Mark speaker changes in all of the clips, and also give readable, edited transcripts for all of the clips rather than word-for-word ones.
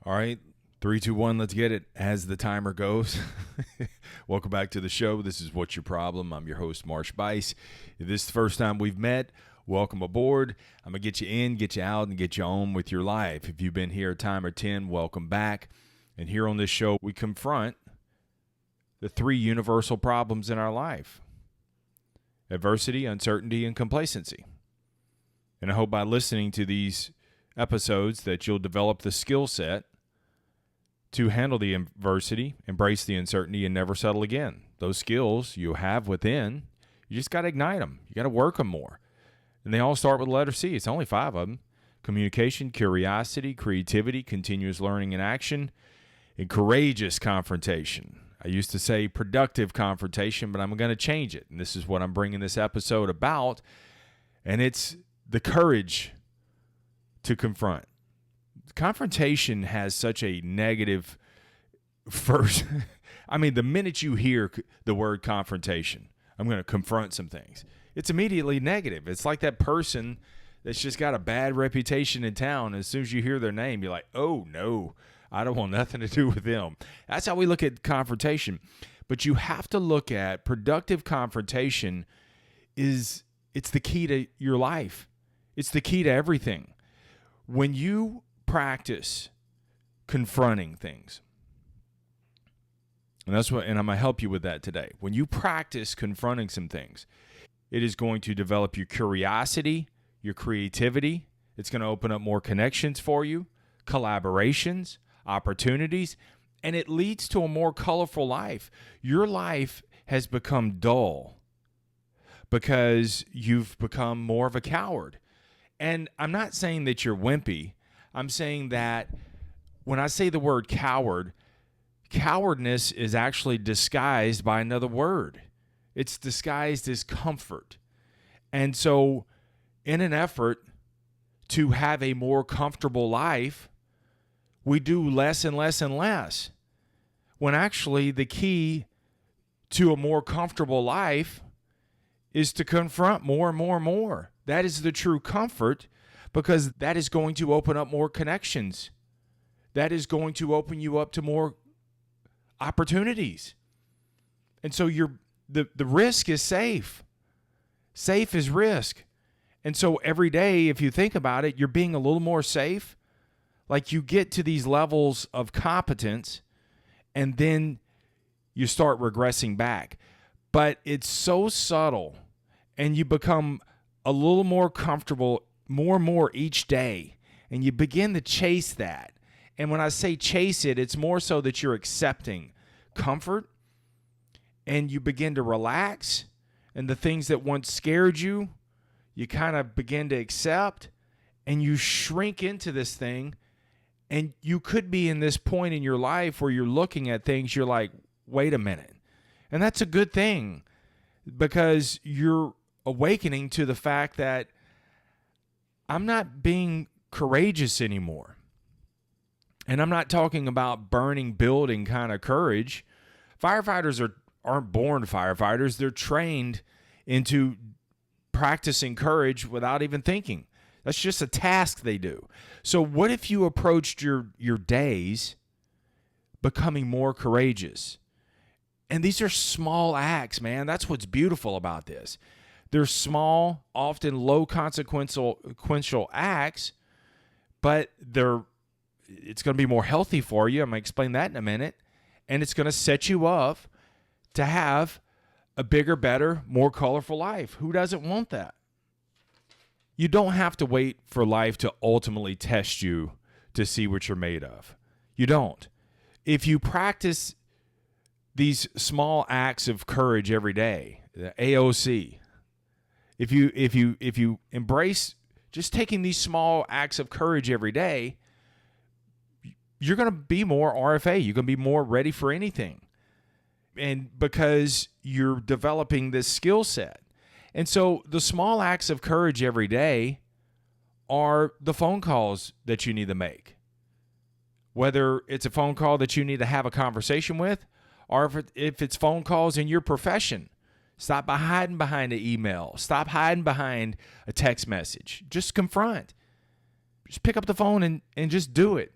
Speaker 1: All right, 3, 2, 1, let's get it. As the timer goes, welcome back to the show. This is What's Your Problem? I'm your host, Marsh Buice. If this is the first time we've met, welcome aboard. I'm going to get you in, get you out, and get you on with your life. If you've been here a time or 10, welcome back. And here on this show, we confront the 3 universal problems in our life: adversity, uncertainty, and complacency. And I hope by listening to these episodes that you'll develop the skill set to handle the adversity, embrace the uncertainty, and never settle again. Those skills you have within, you just got to ignite them. You got to work them more. And they all start with the letter C. It's only 5 of them: communication, curiosity, creativity, continuous learning and action, and courageous confrontation. I used to say productive confrontation, but I'm going to change it. And this is what I'm bringing this episode about. And it's the courage to confront. Confrontation has such a negative first. I mean, the minute you hear the word confrontation, I'm going to confront some things, it's immediately negative. It's like that person that's just got a bad reputation in town. As soon as you hear their name, you're like, oh no, I don't want nothing to do with them. That's how we look at confrontation. But you have to look at productive confrontation. It's the key to your life. It's the key to everything. When you practice confronting things, and I'm going to help you with that today. When you practice confronting some things, it is going to develop your curiosity, your creativity. It's going to open up more connections for you, collaborations, opportunities, and it leads to a more colorful life. Your life has become dull because you've become more of a coward. And I'm not saying that you're wimpy. I'm saying that when I say the word coward, cowardness is actually disguised by another word. It's disguised as comfort. And so in an effort to have a more comfortable life, we do less and less and less. When actually the key to a more comfortable life is to confront more and more and more. That is the true comfort, because that is going to open up more connections. That is going to open you up to more opportunities. And so the risk is safe. Safe is risk. And so every day, if you think about it, you're being a little more safe. Like you get to these levels of competence and then you start regressing back. But it's so subtle, and you become a little more comfortable more and more each day, and you begin to chase that. And when I say chase it, it's more so that you're accepting comfort, and you begin to relax, and the things that once scared you, you kind of begin to accept, and you shrink into this thing. And you could be in this point in your life where you're looking at things, you're like, wait a minute. And that's a good thing, because you're awakening to the fact that I'm not being courageous anymore. And I'm not talking about burning building kind of courage. Firefighters aren't born firefighters. They're trained into practicing courage without even thinking. That's just a task they do. So what if you approached your days becoming more courageous? And these are small acts, man. That's what's beautiful about this. They're small, often low consequential acts, but it's going to be more healthy for you. I'm going to explain that in a minute. And it's going to set you up to have a bigger, better, more colorful life. Who doesn't want that? You don't have to wait for life to ultimately test you to see what you're made of. You don't. If you practice these small acts of courage every day, the AOC, if you embrace just taking these small acts of courage every day, you're going to be more RFA. You're going to be more ready for anything. And because you're developing this skill set. And so the small acts of courage every day are the phone calls that you need to make. Whether it's a phone call that you need to have a conversation with, or if it's phone calls in your profession. Stop hiding behind an email. Stop hiding behind a text message. Just confront. Just pick up the phone and just do it.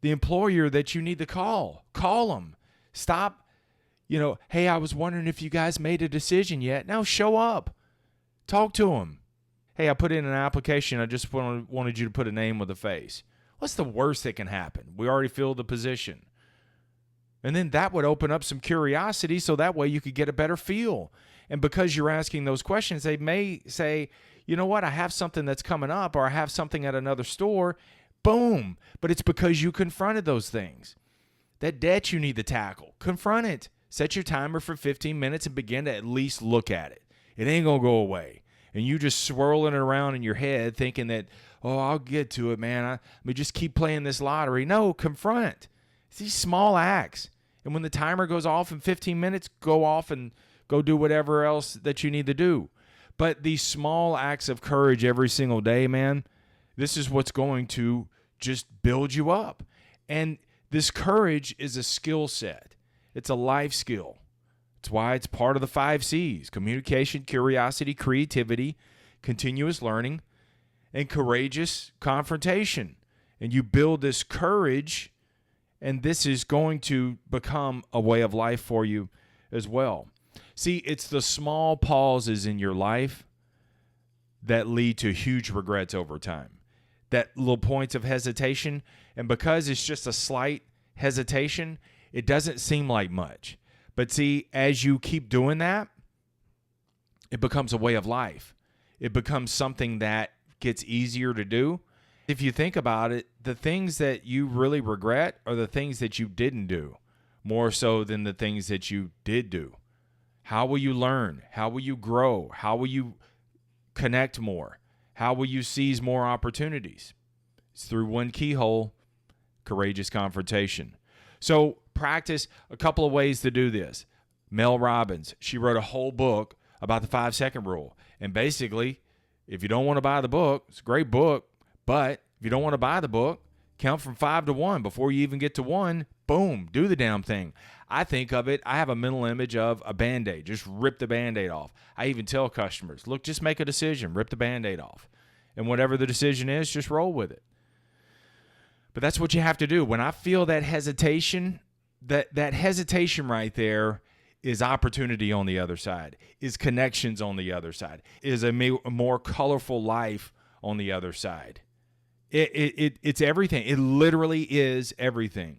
Speaker 1: the employer that you need to call. Call them. Stop, hey, I was wondering if you guys made a decision yet. Now show up. Talk to them. Hey, I put in an application. I just wanted you to put a name with a face. What's the worst that can happen? We already filled the position. And then that would open up some curiosity so that way you could get a better feel. And because you're asking those questions, they may say, you know what, I have something that's coming up, or I have something at another store. Boom. But it's because you confronted those things. That debt you need to tackle. Confront it. Set your timer for 15 minutes and begin to at least look at it. It ain't going to go away. And you just swirling it around in your head thinking that, oh, I'll get to it, man. Let me just keep playing this lottery. No, confront. It's these small acts. And when the timer goes off in 15 minutes, go off and go do whatever else that you need to do. But these small acts of courage every single day, man, this is what's going to just build you up. And this courage is a skill set. It's a life skill. It's why it's part of the 5 C's: communication, curiosity, creativity, continuous learning, and courageous confrontation. And you build this courage, and this is going to become a way of life for you as well. See, it's the small pauses in your life that lead to huge regrets over time. That little points of hesitation, and because it's just a slight hesitation, it doesn't seem like much. But see, as you keep doing that, it becomes a way of life. It becomes something that gets easier to do. If you think about it, the things that you really regret are the things that you didn't do, more so than the things that you did do. How will you learn? How will you grow? How will you connect more? How will you seize more opportunities? It's through one keyhole: courageous confrontation. So practice a couple of ways to do this. Mel Robbins, she wrote a whole book about the 5-second rule. And basically, if you don't want to buy the book, it's a great book, but if you don't want to buy the book, count from 5 to 1. Before you even get to 1, boom, do the damn thing. I think of it, I have a mental image of a Band-Aid. Just rip the Band-Aid off. I even tell customers, look, just make a decision. Rip the Band-Aid off. And whatever the decision is, just roll with it. But that's what you have to do. When I feel that hesitation, that hesitation right there is opportunity on the other side, is connections on the other side, is a more colorful life on the other side. It's everything. It literally is everything.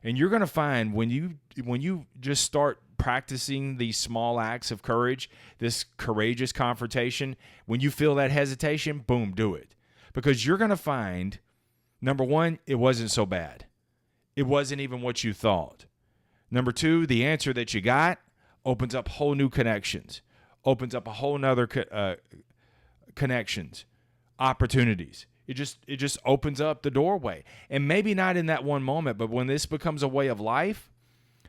Speaker 1: And you're going to find when you just start practicing these small acts of courage, this courageous confrontation, when you feel that hesitation, boom, do it. Because you're going to find, number one, it wasn't so bad. It wasn't even what you thought. Number two, the answer that you got opens up whole new connections, opens up a whole nother connections, opportunities. It just opens up the doorway. And maybe not in that one moment, but when this becomes a way of life,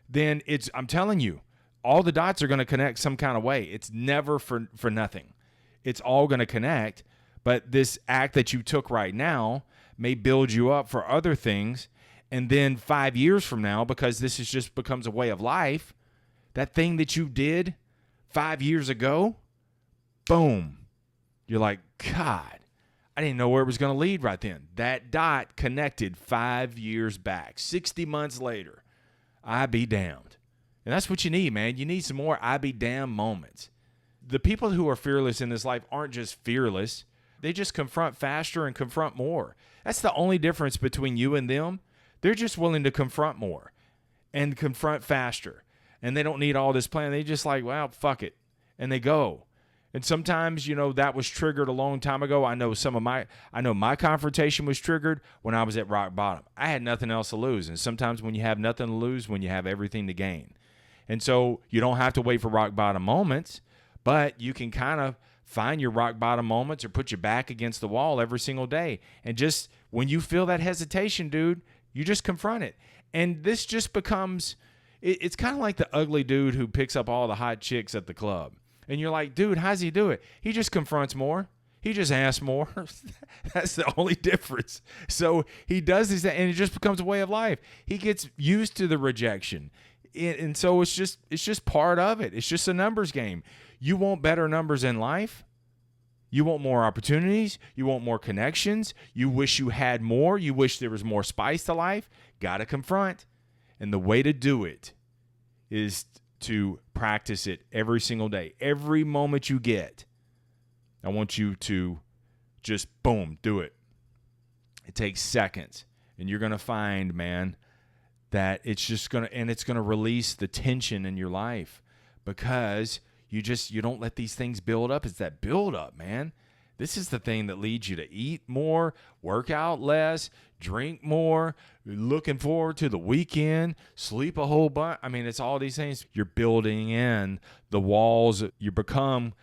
Speaker 1: then I'm telling you, all the dots are going to connect some kind of way. It's never for nothing. It's all going to connect. But this act that you took right now may build you up for other things. And then 5 years from now, because this is just becomes a way of life, that thing that you did 5 years ago, boom, you're like, God, I didn't know where it was going to lead right then. That dot connected 5 years back, 60 months later. I be damned. And that's what you need, man. You need some more I be damned moments. The people who are fearless in this life aren't just fearless. They just confront faster and confront more. That's the only difference between you and them. They're just willing to confront more and confront faster. And they don't need all this plan. They just like, well, fuck it. And they go. And sometimes, that was triggered a long time ago. I know my confrontation was triggered when I was at rock bottom. I had nothing else to lose. And sometimes when you have nothing to lose, when you have everything to gain. And so you don't have to wait for rock bottom moments, but you can kind of find your rock bottom moments or put your back against the wall every single day. And just when you feel that hesitation, dude, you just confront it. And this just becomes, it's kind of like the ugly dude who picks up all the hot chicks at the club. And you're like, dude, how's he do it? He just confronts more. He just asks more. That's the only difference. So he does this, and it just becomes a way of life. He gets used to the rejection. And so it's just part of it. It's just a numbers game. You want better numbers in life? You want more opportunities. You want more connections. You wish you had more. You wish there was more spice to life. Got to confront. And the way to do it is to practice it every single day. Every moment you get, I want you to just boom, do it. It takes seconds. And you're going to find, man, that it's just going to release the tension in your life, because you don't let these things build up. It's that build up, man. This is the thing that leads you to eat more, work out less, drink more, looking forward to the weekend, sleep a whole bunch. I mean, it's all these things. You're building in the walls. You become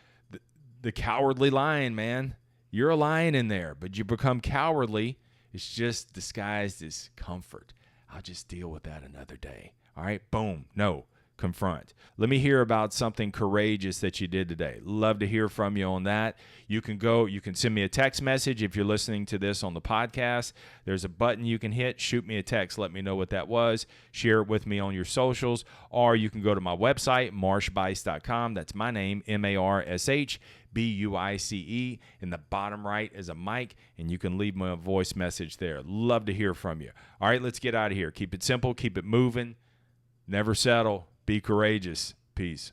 Speaker 1: the cowardly lion, man. You're a lion in there, but you become cowardly. It's just disguised as comfort. I'll just deal with that another day. All right, boom. No, confront. Let me hear about something courageous that you did today. Love to hear from you on that. You can send me a text message if you're listening to this on the podcast. There's a button you can hit. Shoot me a text. Let me know what that was. Share it with me on your socials. Or you can go to my website, marshbuice.com. That's my name, MarshBuice. In the bottom right is a mic, and you can leave me a voice message there. Love to hear from you. All right, let's get out of here. Keep it simple. Keep it moving. Never settle. Be courageous. Peace.